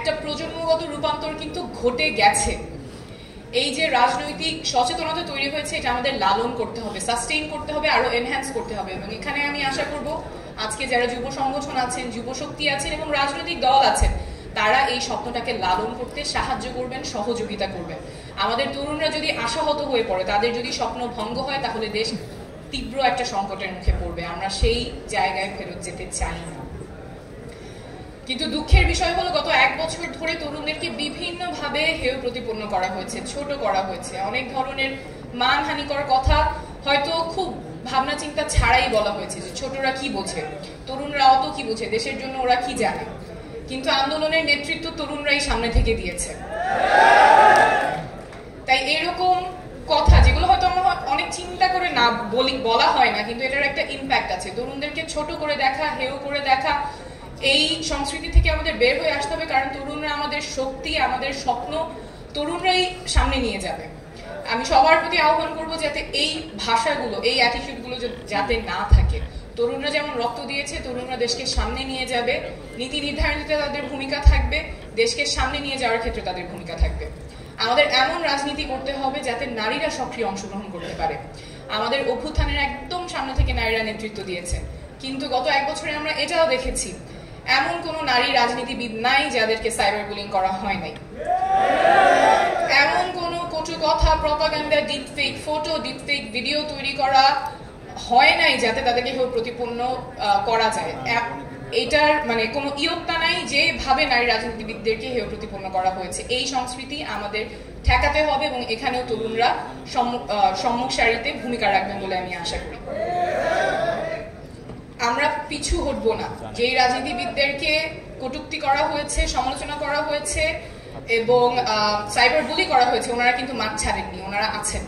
একটা প্রজন্মগত রূপান্তর কিন্তু ঘটে গেছে। এই যে রাজনৈতিক সচেতনতা তৈরি হয়েছে, এটা আমাদের লালন করতে হবে, সাস্টেইন করতে হবে, আরো এনহ্যান্স করতে হবে। এবং এখানে আমি আশা করব আজকে যারা যুব সংগঠন আছেন, যুব শক্তি আছেন এবং রাজনৈতিক দল আছেন, তারা এই স্বপ্নটাকে লালন করতে সাহায্য করবেন, সহযোগিতা করবেন। আমাদের তরুণরা যদি আশাহত হয়ে পড়ে, তাদের যদি স্বপ্ন ভঙ্গ হয়, তাহলে দেশ তীব্র একটা সংকটের মুখে পড়বে। আমরা সেই জায়গায় ফেরত যেতে চাই না। কিন্তু দুঃখের বিষয় হলো গত 1 বছর ধরে তরুণদেরকে বিভিন্নভাবে হেয় প্রতিপন্ন করা হয়েছে, ছোট করা হয়েছে। অনেক ধরনের মানহানিকর কথা হয়তো খুব ভাবনা চিন্তা ছাড়াই বলা হয়েছে, যে ছোটরা কি বোঝে, তরুণরা অত কি বোঝে, দেশের জন্য ওরা কি জানে। কিন্তু আন্দোলনের নেতৃত্ব তরুণরাই সামনে থেকে দিয়েছে। তাই এরকম কথা যেগুলো হয়তো আমরা অনেক চিন্তা করে না বলা হয় না, কিন্তু এটার একটা ইম্প্যাক্ট আছে। তরুণদেরকে ছোট করে দেখা, হেয় করে দেখা, এই সংস্কৃতি থেকে আমাদের বের হয়ে আসতে হবে। কারণ তরুণরা আমাদের শক্তি, আমাদের স্বপ্ন তরুণরাই সামনে নিয়ে যাবে। আমি সবার প্রতি আহ্বান করব যাতে এই ভাষাগুলো, এই অ্যাটিটিউডগুলো যাতে না থাকে। তরুণরা যেমন রক্ত দিয়েছে, তরুণরা দেশকে সামনে নিয়ে যাবে, নীতি নির্ধারণীতে তাদের ভূমিকা থাকবে, দেশকে সামনে নিয়ে যাওয়ার ক্ষেত্রে তাদের ভূমিকা থাকবে। আমাদের এমন রাজনীতি করতে হবে যাতে নারীরা সক্রিয় অংশগ্রহণ করতে পারে। আমাদের অভ্যুত্থানের একদম সামনে থেকে নারীরা নেতৃত্ব দিয়েছে, কিন্তু গত 1 বছরে আমরা এটাও দেখেছি, এমন কোন নারী রাজনীতিবিদ নাই যাদেরকে সাইবার বুলিং করা হয় নাই। এমন কোন কটু কথা, propaganda, deepfake photo, deepfake video তৈরি করা হয় নাই যাতে তাদেরকে হেয় প্রতিপন্ন করা যায়। এটার মানে কোনো ইয়ত্তা নাই যেভাবে নারী রাজনীতিবিদদেরকে হেয় প্রতিপন্ন করা হয়েছে। এই সংস্কৃতি আমাদের ঠেকাতে হবে এবং এখানেও তরুণরা সম্মুখ সারিতে ভূমিকা রাখবেন বলে আমি আশা করি। আমরা পিছু হটবো না। যেই রাজনীতিবিদদেরকে কটূক্তি করা হয়েছে, সমালোচনা করা হয়েছে এবং সাইবার বুলি করা হয়েছে, ওনারা কিন্তু মাঠ ছাড়েননি, ওনারা আছেন।